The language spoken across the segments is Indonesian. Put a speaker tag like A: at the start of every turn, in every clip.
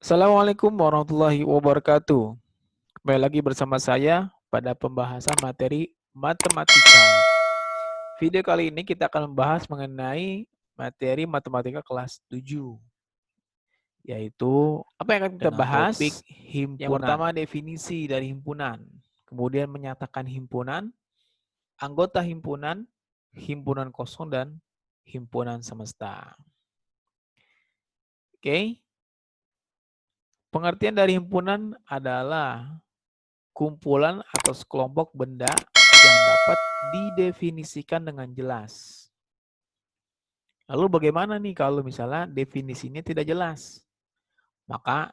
A: Assalamualaikum warahmatullahi wabarakatuh. Kembali lagi bersama saya pada pembahasan materi matematika. Video kali ini kita akan membahas mengenai materi matematika kelas 7, yaitu apa yang akan kita
B: Dengan
A: bahas?
B: topik
A: Yang pertama definisi dari himpunan, kemudian menyatakan himpunan, anggota himpunan, himpunan kosong, dan himpunan semesta. Oke, pengertian dari himpunan adalah kumpulan atau sekelompok benda yang dapat didefinisikan dengan jelas. Lalu bagaimana nih kalau misalnya definisinya tidak jelas? Maka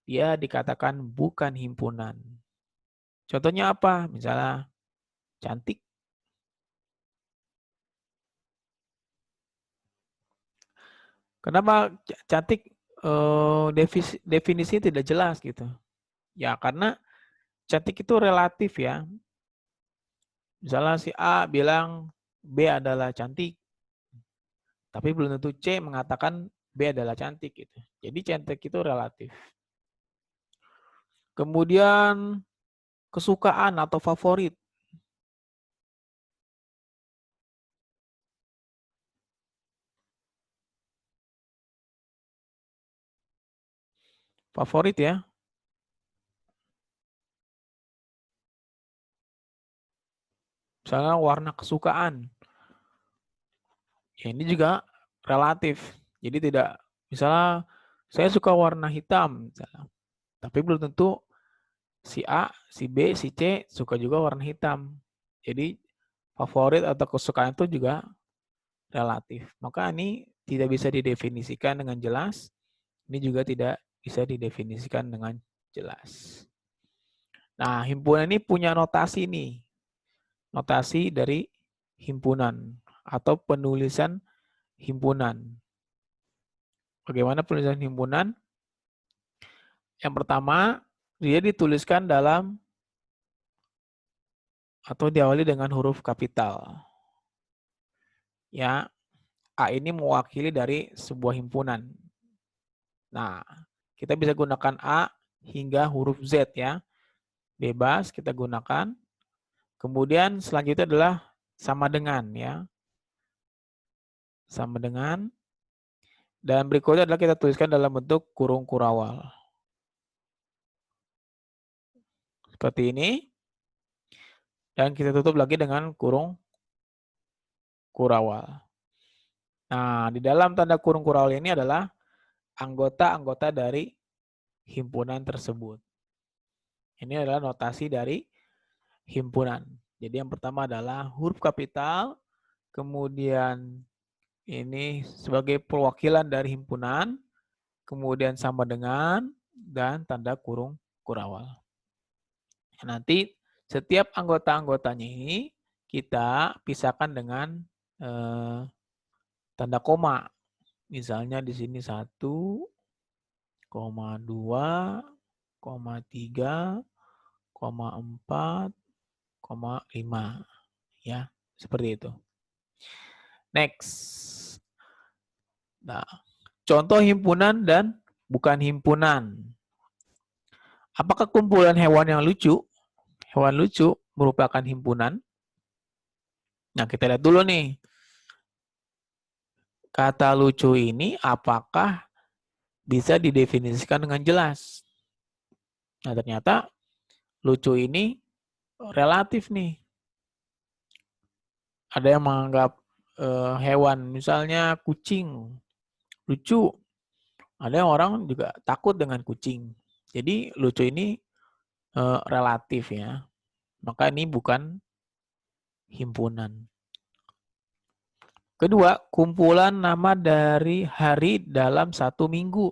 A: dia dikatakan bukan himpunan. Contohnya apa? Misalnya cantik. Kenapa cantik definisinya tidak jelas gitu? Ya karena cantik itu relatif ya. Misalnya si A bilang B adalah cantik, tapi belum tentu C mengatakan B adalah cantik gitu. Jadi cantik itu relatif. Kemudian kesukaan atau favorit. Favorit ya. Misalnya warna kesukaan. Ya ini juga relatif. Jadi tidak, misalnya saya suka warna hitam misalnya. Tapi belum tentu si A, si B, si C suka juga warna hitam. Jadi favorit atau kesukaan itu juga relatif. Maka ini tidak bisa didefinisikan dengan jelas. Ini juga tidak bisa didefinisikan dengan jelas. Nah, himpunan ini punya notasi nih. Notasi dari himpunan atau penulisan himpunan. Bagaimana penulisan himpunan? Yang pertama, dia dituliskan dalam atau diawali dengan huruf kapital. Ya, A ini mewakili dari sebuah himpunan. Nah, kita bisa gunakan A hingga huruf Z ya. Bebas kita gunakan. Kemudian selanjutnya adalah sama dengan ya. Sama dengan. Dan berikutnya adalah kita tuliskan dalam bentuk kurung kurawal. Seperti ini. Dan kita tutup lagi dengan kurung kurawal. Nah, di dalam tanda kurung kurawal ini adalah anggota-anggota dari himpunan tersebut. Ini adalah notasi dari himpunan. Jadi yang pertama adalah huruf kapital, kemudian ini sebagai perwakilan dari himpunan, kemudian sama dengan, dan tanda kurung kurawal. Nanti setiap anggota-anggotanya ini kita pisahkan dengan tanda koma. Misalnya di sini 1, 2, 3, 4, 5. Ya, seperti itu. Next. Nah, contoh himpunan dan bukan himpunan. Apakah kumpulan hewan yang lucu? Hewan lucu merupakan himpunan. Nah, kita lihat dulu nih. Kata lucu ini apakah bisa didefinisikan dengan jelas? Nah, ternyata lucu ini relatif nih. Ada yang menganggap hewan, misalnya kucing, lucu. Ada yang orang juga takut dengan kucing. Jadi lucu ini relatif ya. Maka ini bukan himpunan. Kedua, kumpulan nama dari hari dalam satu minggu.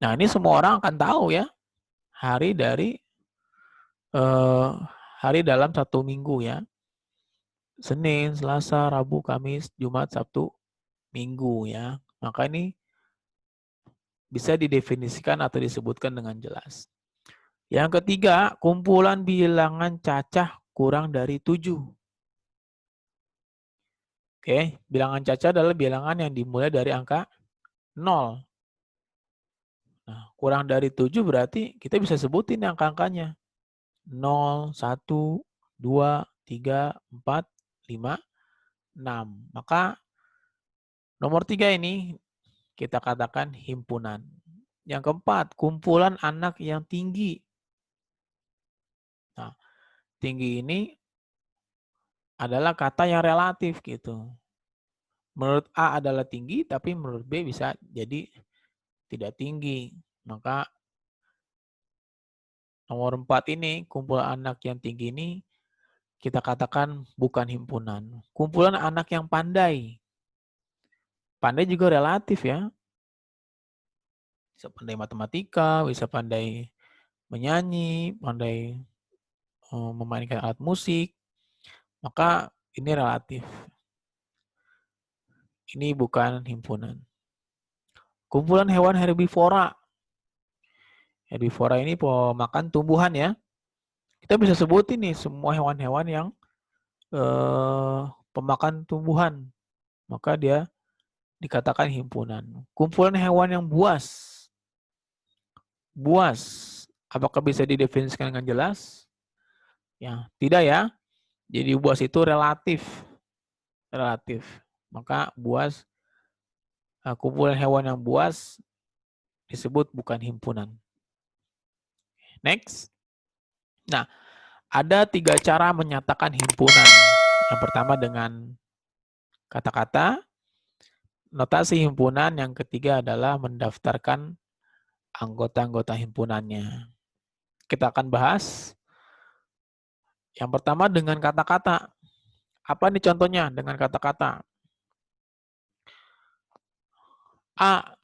A: Nah, ini semua orang akan tahu ya. Hari dari hari dalam satu minggu ya. Senin, Selasa, Rabu, Kamis, Jumat, Sabtu, Minggu ya. Maka ini bisa didefinisikan atau disebutkan dengan jelas. Yang ketiga, kumpulan bilangan cacah kurang dari 7. Oke, bilangan cacah adalah bilangan yang dimulai dari angka 0. Nah, kurang dari 7 berarti kita bisa sebutin angka-angkanya. 0, 1, 2, 3, 4, 5, 6. Maka nomor 3 ini kita katakan himpunan. Yang keempat, kumpulan anak yang tinggi. Nah, tinggi ini adalah kata yang relatif gitu. Menurut A adalah tinggi, tapi menurut B bisa jadi tidak tinggi. Maka nomor 4 ini, kumpulan anak yang tinggi ini kita katakan bukan himpunan. Kumpulan anak yang pandai. Pandai juga relatif ya. Bisa pandai matematika, bisa pandai menyanyi, pandai memainkan alat musik. Maka ini relatif. Ini bukan himpunan. Kumpulan hewan herbivora. Herbivora ini pemakan tumbuhan ya. Kita bisa sebutin nih semua hewan-hewan yang pemakan tumbuhan. Maka dia dikatakan himpunan. Kumpulan hewan yang buas. Buas. Apakah bisa didefinisikan dengan jelas? Ya, tidak ya. Jadi buas itu relatif. Relatif. Maka buas, kumpulan hewan yang buas disebut bukan himpunan. Next. Nah, ada 3 cara menyatakan himpunan. Yang pertama dengan kata-kata, notasi himpunan. Yang ketiga adalah mendaftarkan anggota-anggota himpunannya. Kita akan bahas. Yang pertama dengan kata-kata. Apa nih contohnya dengan kata-kata? A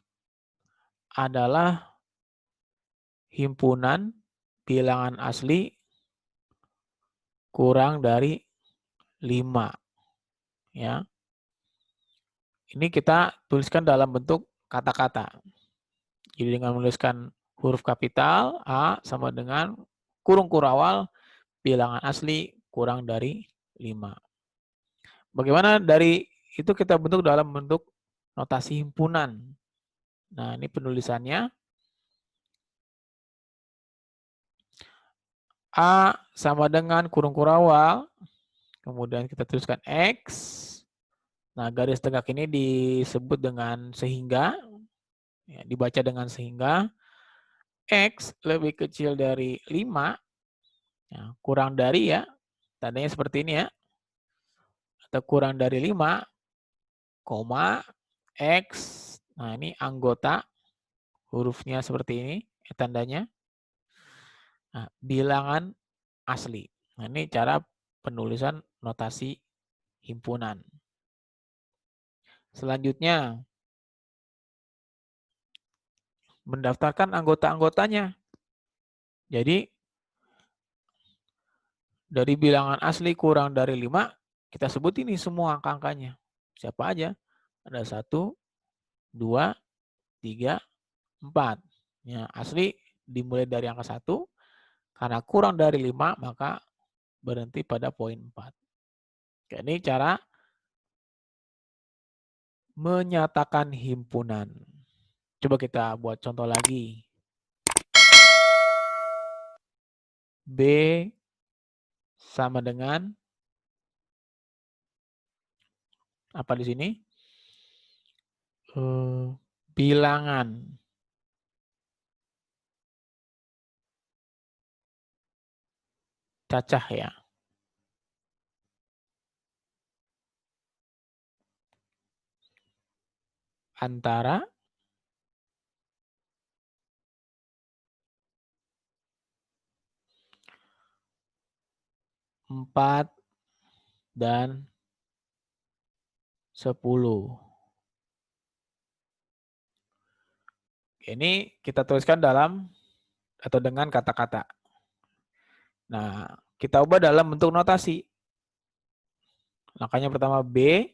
A: adalah himpunan bilangan asli kurang dari 5. Ya. Ini kita tuliskan dalam bentuk kata-kata. Jadi dengan menuliskan huruf kapital A sama dengan kurung kurawal bilangan asli kurang dari 5. Bagaimana dari itu kita bentuk dalam bentuk notasi himpunan. Nah, ini penulisannya. A sama dengan kurung kurawal. Kemudian kita tuliskan X. Nah, garis tegak ini disebut dengan sehingga. Ya, dibaca dengan sehingga. X lebih kecil dari 5. Ya, kurang dari ya. Tandanya seperti ini ya. Atau kurang dari 5, koma, X. Nah, ini anggota. Hurufnya seperti ini. Tandanya. Nah, bilangan asli. Nah, ini cara penulisan notasi himpunan. Selanjutnya, mendaftarkan anggota-anggotanya. Jadi, dari bilangan asli kurang dari 5, kita sebut ini semua angka-angkanya. Siapa aja? Ada 1, 2, 3, 4. Ya, asli dimulai dari angka 1. Karena kurang dari 5, maka berhenti pada poin 4. Ini cara menyatakan himpunan. Coba kita buat contoh lagi. B sama dengan apa di sini? Bilangan. Cacah ya. Antara 4 dan 10. Ini kita tuliskan dalam atau dengan kata-kata. Nah, kita ubah dalam bentuk notasi. Langkahnya pertama B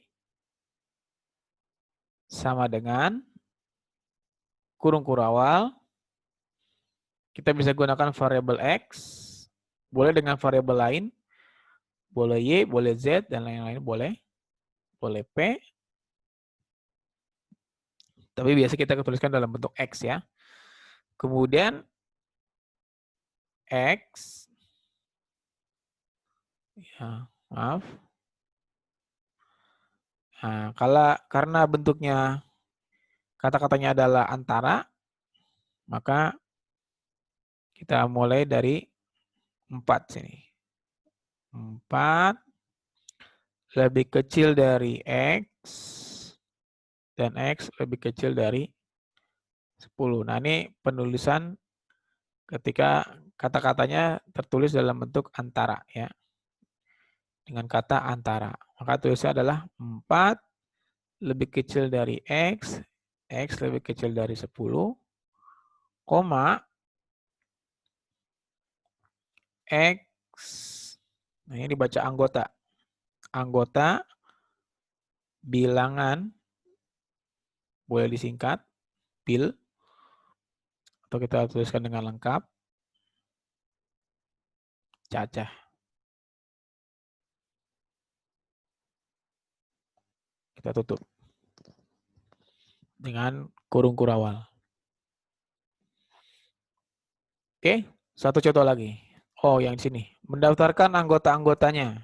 A: sama dengan kurung kurawal. Kita bisa gunakan variabel X, boleh dengan variabel lain, boleh Y, boleh Z, dan lain-lain boleh. Boleh P. Tapi biasa kita tuliskan dalam bentuk X ya. Kemudian X, ya, maaf. Nah, karena bentuknya kata-katanya adalah antara, maka kita mulai dari 4 sini. 4 lebih kecil dari X, dan X lebih kecil dari 10. Nah, ini penulisan ketika kata-katanya tertulis dalam bentuk antara, ya. Dengan kata antara. Maka tulisnya adalah 4 lebih kecil dari X, X lebih kecil dari 10, koma, X, nah ini dibaca anggota. Anggota bilangan, boleh disingkat, bil, atau kita tuliskan dengan lengkap, cacah. Kita tutup dengan kurung kurawal. Oke, satu contoh lagi. Oh, yang di sini. Mendaftarkan anggota-anggotanya.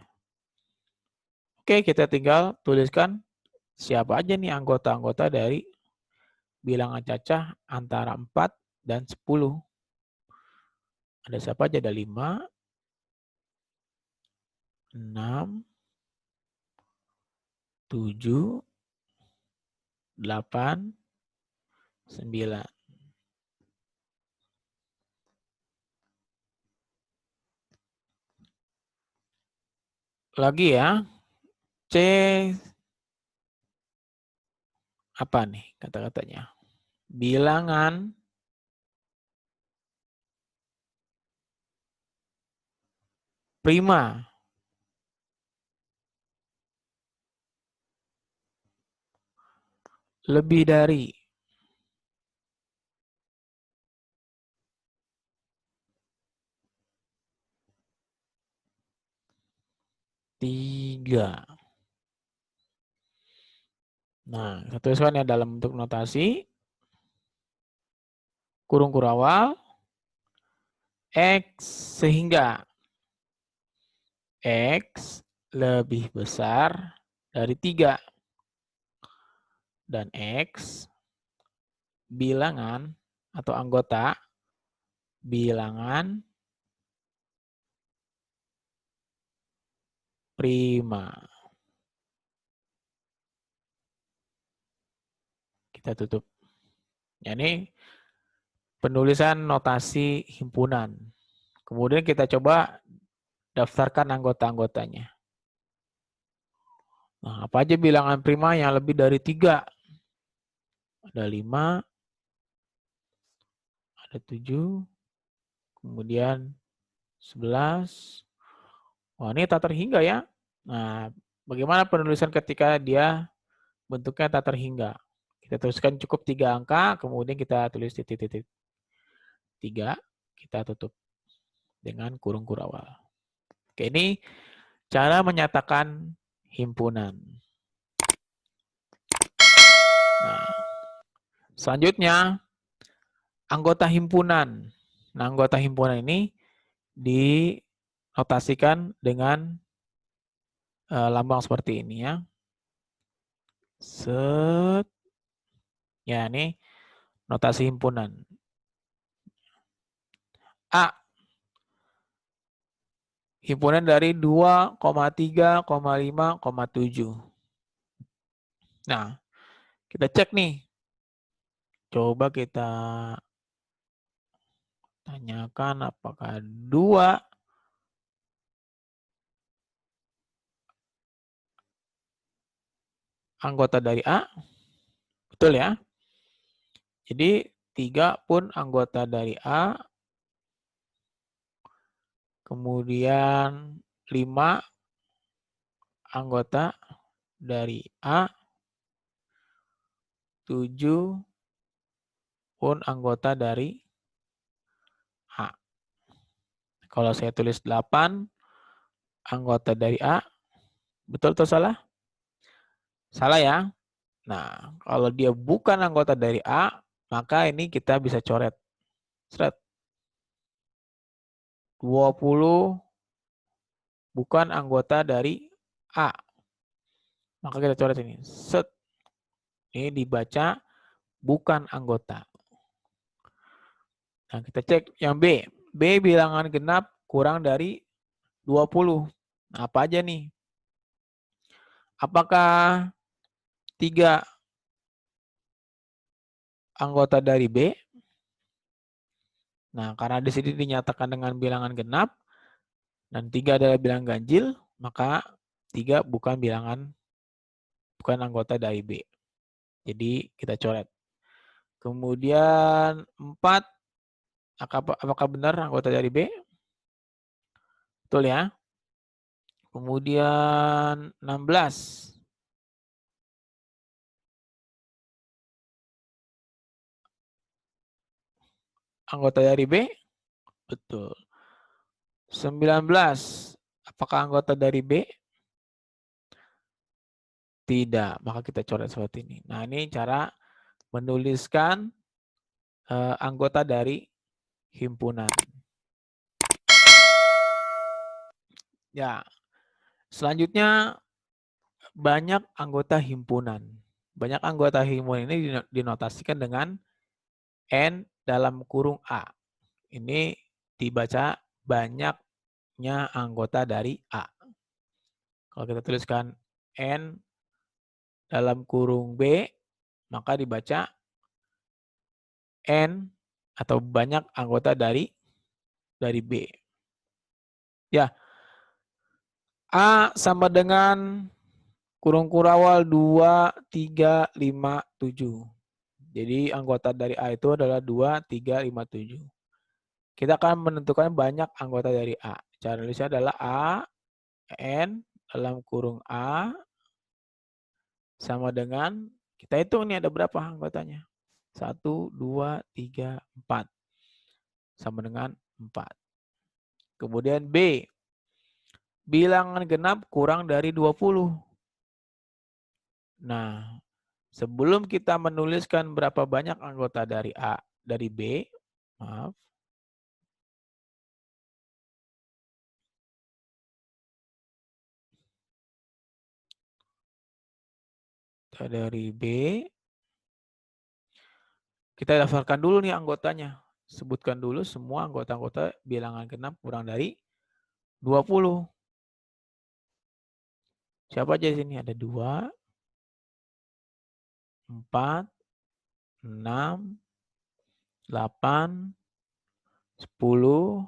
A: Oke, kita tinggal tuliskan siapa aja nih anggota-anggota dari bilangan cacah antara 4 dan 10. Ada siapa aja? Ada 5, 6, 7, 8, 9. Lagi ya. C apa nih kata-katanya? Bilangan prima. Lebih dari. Tiga. Nah, kita tuliskan ya dalam bentuk notasi. Kurung kurawal. X sehingga X lebih besar dari 3. Dan X bilangan atau anggota bilangan prima. Kita tutup. Ini penulisan notasi himpunan. Kemudian kita coba daftarkan anggota-anggotanya. Nah, apa aja bilangan prima yang lebih dari 3? Ada 5, ada 7, kemudian 11. Wah, ini tak terhingga ya. Nah, bagaimana penulisan ketika dia bentuknya tak terhingga? Kita tuliskan cukup 3 angka, kemudian kita tulis titik-titik 3, kita tutup dengan kurung kurawal. Oke, ini cara menyatakan himpunan. Nah, selanjutnya, anggota himpunan. Nah, anggota himpunan ini dinotasikan dengan lambang seperti ini ya. Set. Ya, ini notasi himpunan. A. Himpunan dari 2,3,5,7. Nah, kita cek nih. Coba kita tanyakan apakah 2 anggota dari A. Betul ya? Jadi 3 pun anggota dari A. Kemudian 5 anggota dari A. 7 pun anggota dari A. Kalau saya tulis 8 anggota dari A, betul atau salah? Salah ya. Nah, kalau dia bukan anggota dari A, maka ini kita bisa coret. Seret. 20 bukan anggota dari A. Maka kita coret ini. Set. Ini dibaca bukan anggota. Nah, kita cek yang B. B bilangan genap kurang dari 20. Nah, apa aja nih? Apakah 3 anggota dari B? Nah, karena di sini dinyatakan dengan bilangan genap dan 3 adalah bilangan ganjil, maka 3 bukan anggota dari B. Jadi kita coret. Kemudian 4, apakah benar anggota dari B? Betul ya. Kemudian 16. Anggota dari B? Betul. 19. Apakah anggota dari B? Tidak. Maka kita coret seperti ini. Nah, ini cara menuliskan anggota dari himpunan. Ya. Selanjutnya banyak anggota himpunan. Banyak anggota himpunan ini dinotasikan dengan N dalam kurung A. Ini dibaca banyaknya anggota dari A. Kalau kita tuliskan N dalam kurung B, maka dibaca N atau banyak anggota dari B. Ya, A sama dengan kurung kurawal 2, 3, 5, 7. Jadi anggota dari A itu adalah 2, 3, 5, 7. Kita akan menentukan banyak anggota dari A. Cara nulisnya adalah A, N dalam kurung A sama dengan, kita hitung nih ada berapa anggotanya. 1, 2, 3, 4. Sama dengan 4. Kemudian B, bilangan genap kurang dari 20. Nah, sebelum kita menuliskan berapa banyak anggota dari B, maaf. Dari B, kita daftarkan dulu nih anggotanya. Sebutkan dulu semua anggota-anggota bilangan genap kurang dari 20. Siapa aja di sini? Ada 2, 4, 6, 8, 10,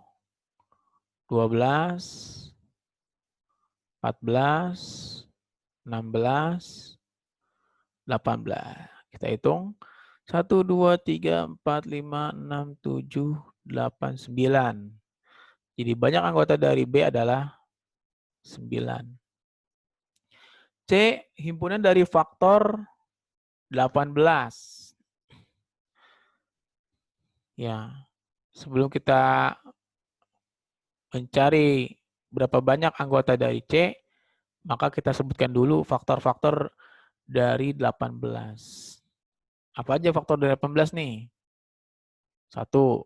A: 12, 14, 16, 18. Kita hitung. 1, 2, 3, 4, 5, 6, 7, 8, 9. Jadi banyak anggota dari B adalah 9. C, himpunan dari faktor 18. Ya, sebelum kita mencari berapa banyak anggota dari C, maka kita sebutkan dulu faktor-faktor dari 18. Apa aja faktor dari 18 nih? 1,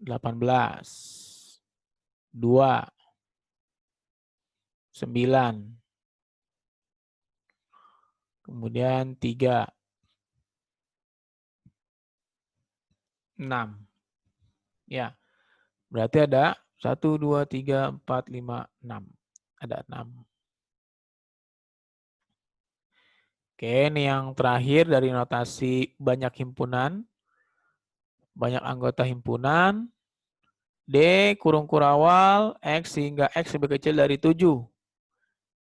A: 18. 2, 9. Kemudian 3, 6. Ya, berarti ada 1, 2, 3, 4, 5, 6. Ada 6. Oke, ini yang terakhir dari notasi banyak himpunan. Banyak anggota himpunan. D, kurung kurawal, X hingga X lebih kecil dari 7.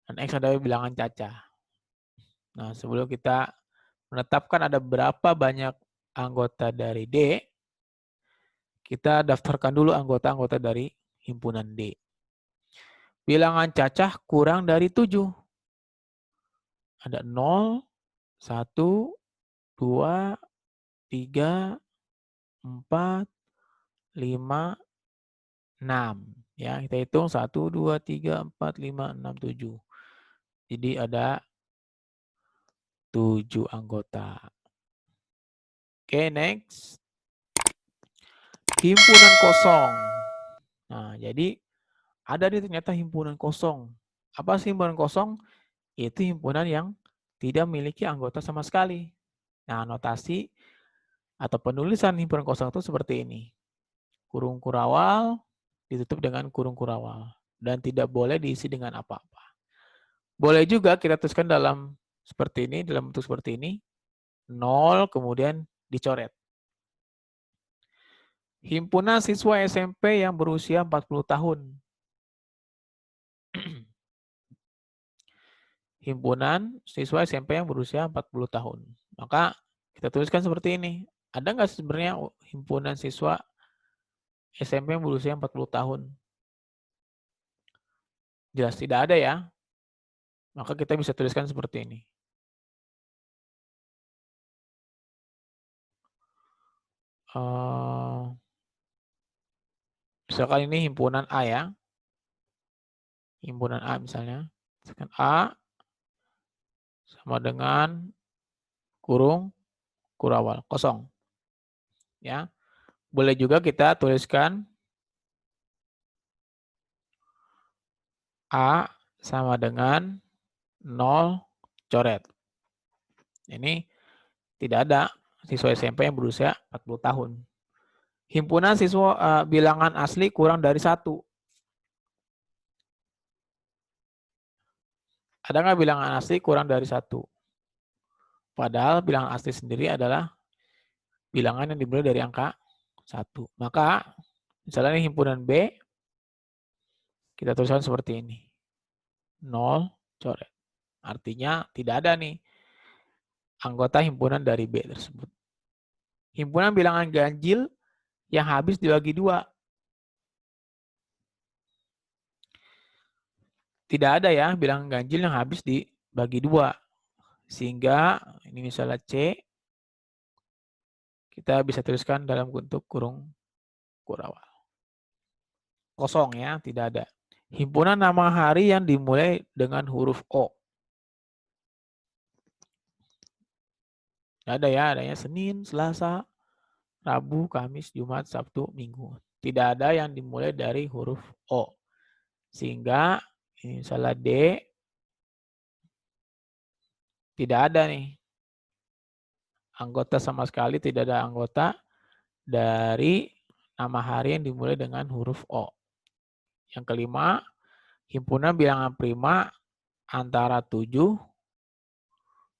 A: Dan X adalah bilangan cacah. Nah, sebelum kita menetapkan ada berapa banyak anggota dari D, kita daftarkan dulu anggota-anggota dari himpunan D. Bilangan cacah kurang dari 7. Ada 0, 1, 2, 3, 4, 5, 6. Ya, kita hitung 1, 2, 3, 4, 5, 6, 7. Jadi ada 7 anggota. Oke, next. Himpunan kosong. Nah, jadi ada nih ternyata himpunan kosong. Apa sih himpunan kosong? Itu himpunan yang tidak memiliki anggota sama sekali. Nah, notasi atau penulisan himpunan kosong itu seperti ini. Kurung kurawal ditutup dengan kurung kurawal. Dan tidak boleh diisi dengan apa-apa. Boleh juga kita tuliskan dalam seperti ini, dalam bentuk seperti ini. 0 kemudian dicoret. Himpunan siswa SMP yang berusia 40 tahun. Himpunan siswa SMP yang berusia 40 tahun. Maka kita tuliskan seperti ini. Ada nggak sebenarnya himpunan siswa SMP yang berusia 40 tahun? Jelas tidak ada ya. Maka kita bisa tuliskan seperti ini. Misalkan ini himpunan A ya. Himpunan A misalnya. Misalkan A sama dengan kurung kurawal kosong. Ya. Boleh juga kita tuliskan A sama dengan 0 coret. Ini tidak ada siswa SMP yang berusia 40 tahun. Himpunan siswa bilangan asli kurang dari 1. Ada nggak bilangan asli kurang dari 1? Padahal bilangan asli sendiri adalah bilangan yang dimulai dari angka 1. Maka misalnya ini himpunan B, kita tuliskan seperti ini. 0 coret. Artinya tidak ada nih anggota himpunan dari B tersebut. Himpunan bilangan ganjil yang habis dibagi 2. Tidak ada ya bilangan ganjil yang habis dibagi 2. Sehingga ini misalnya C, kita bisa tuliskan dalam bentuk kurung kurawal. Kosong ya, tidak ada. Himpunan nama hari yang dimulai dengan huruf O. Tidak ada ya, adanya Senin, Selasa, Rabu, Kamis, Jumat, Sabtu, Minggu. Tidak ada yang dimulai dari huruf O. Sehingga ini misalnya D, tidak ada nih. Anggota sama sekali tidak ada anggota dari nama hari yang dimulai dengan huruf O. Yang kelima, himpunan bilangan prima antara 7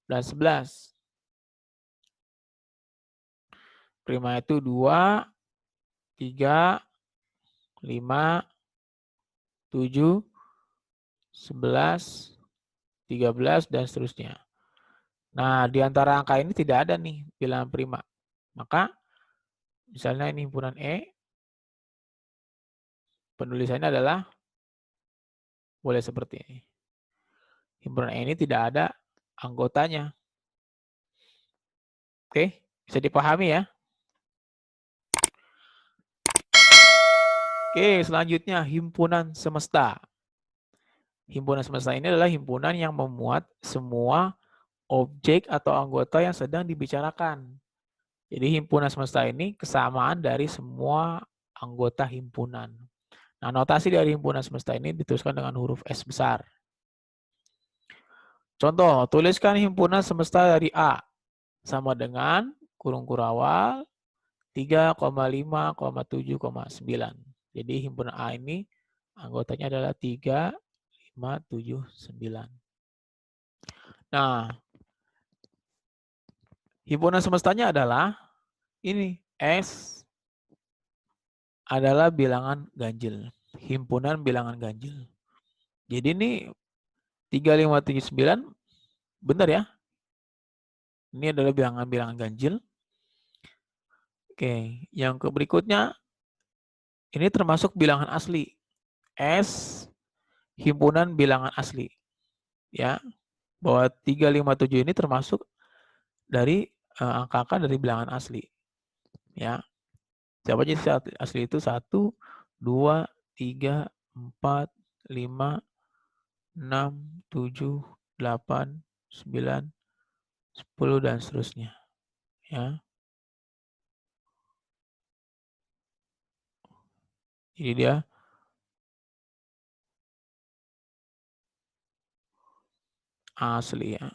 A: dan 11. Prima itu 2, 3, 5, 7, 11, 13, dan seterusnya. Nah, di antara angka ini tidak ada nih bilangan prima. Maka, misalnya ini himpunan E, penulisannya adalah boleh seperti ini. Himpunan E ini tidak ada anggotanya. Oke, bisa dipahami ya. Oke, selanjutnya himpunan semesta. Himpunan semesta ini adalah himpunan yang memuat semua objek atau anggota yang sedang dibicarakan. Jadi himpunan semesta ini kesamaan dari semua anggota himpunan. Nah, notasi dari himpunan semesta ini dituliskan dengan huruf S besar. Contoh, tuliskan himpunan semesta dari A sama dengan kurung kurawal 3,5,7,9. Jadi himpunan A ini anggotanya adalah 3, 5, 7, 9. Nah, himpunan semestanya adalah ini, S adalah bilangan ganjil. Himpunan bilangan ganjil. Jadi ini 3579 benar ya. Ini adalah bilangan-bilangan ganjil. Oke, yang berikutnya ini termasuk bilangan asli. S himpunan bilangan asli. Ya, bahwa 357 ini termasuk dari angka-angka dari bilangan asli. Ya. Siapa aja asli itu 1, 2, 3, 4, 5, 6, 7, 8, 9, 10, dan seterusnya. Ya. Jadi dia asli ya.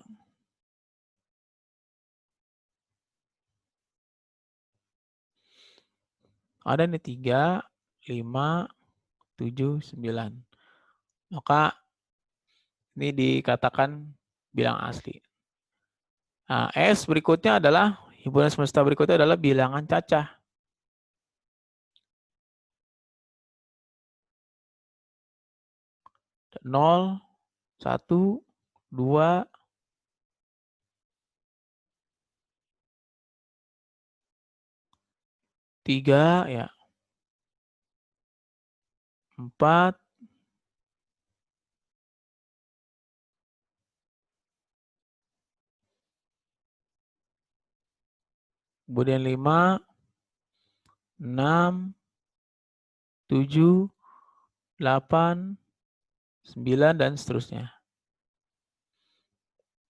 A: Ada nih 3, 5, 7, 9. Maka ini dikatakan bilangan asli. Nah, S berikutnya adalah, himpunan semesta berikutnya adalah bilangan cacah. Nol, 1, 2, 3, ya, 4, kemudian 5, 6, 7, 8, 9, dan seterusnya.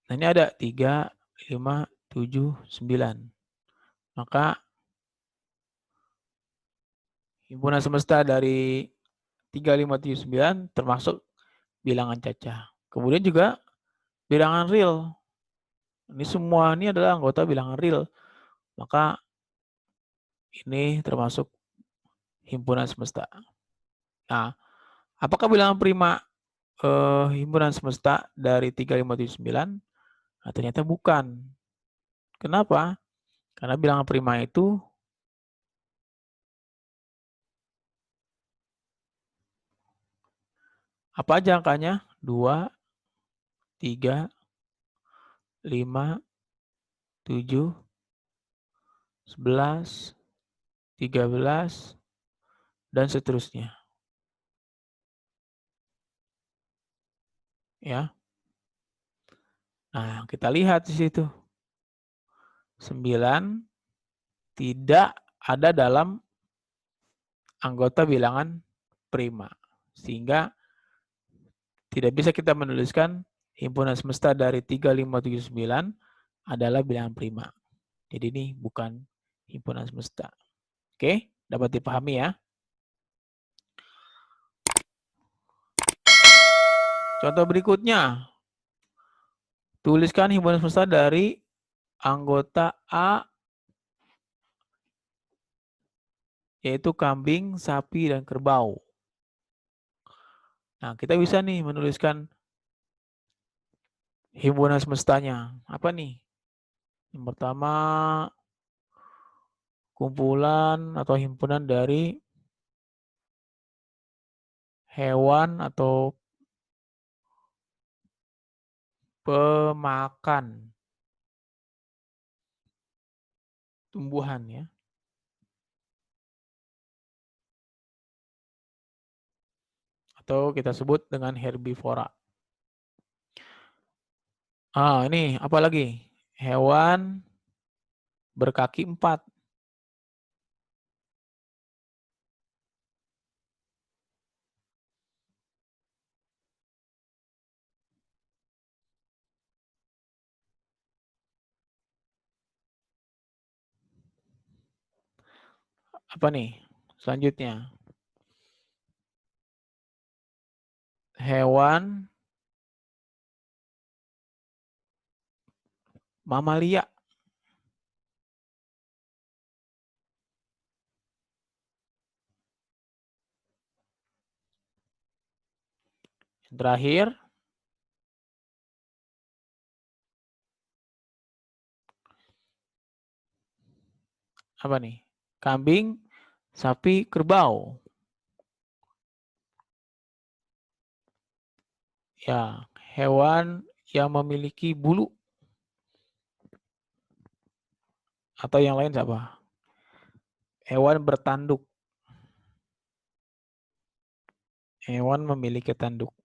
A: Nah, ini ada 3, 5, 7, 9. Maka himpunan semesta dari 3, 5, 7, 9 termasuk bilangan cacah. Kemudian juga bilangan real. Ini semua ini adalah anggota bilangan real. Maka ini termasuk himpunan semesta. Nah, apakah bilangan prima himpunan semesta dari 3, 5, 7, 9? Nah, ternyata bukan. Kenapa? Karena bilangan prima itu apa aja angkanya? 2, 3, 5, 7, 11, 13, dan seterusnya. Ya. Nah, kita lihat di situ. 9 tidak ada dalam anggota bilangan prima. Sehingga tidak bisa kita menuliskan himpunan semesta dari 3, 5, 7, 9 adalah bilangan prima. Jadi ini bukan himpunan semesta. Oke, dapat dipahami ya. Contoh berikutnya. Tuliskan himpunan semesta dari anggota A, yaitu kambing, sapi, dan kerbau. Nah, kita bisa nih menuliskan himpunan semestanya. Apa nih? Yang pertama, kumpulan atau himpunan dari hewan atau pemakan tumbuhan ya. Atau kita sebut dengan herbivora. Ah, ini apa lagi? Hewan berkaki 4. Apa nih? Selanjutnya. Hewan mamalia. Yang terakhir, apa nih? Kambing, sapi, kerbau. Ya, hewan yang memiliki bulu. Atau yang lain siapa? Hewan bertanduk. Hewan memiliki tanduk.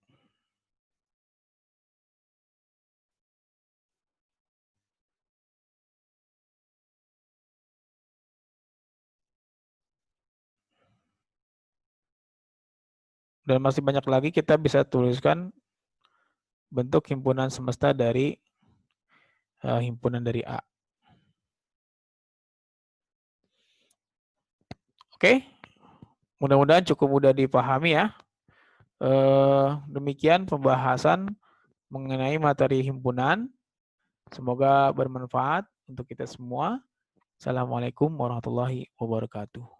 A: Dan masih banyak lagi kita bisa tuliskan bentuk himpunan semesta dari himpunan dari A. Oke, Mudah-mudahan cukup mudah dipahami ya. Demikian pembahasan mengenai materi himpunan. Semoga bermanfaat untuk kita semua. Assalamualaikum warahmatullahi wabarakatuh.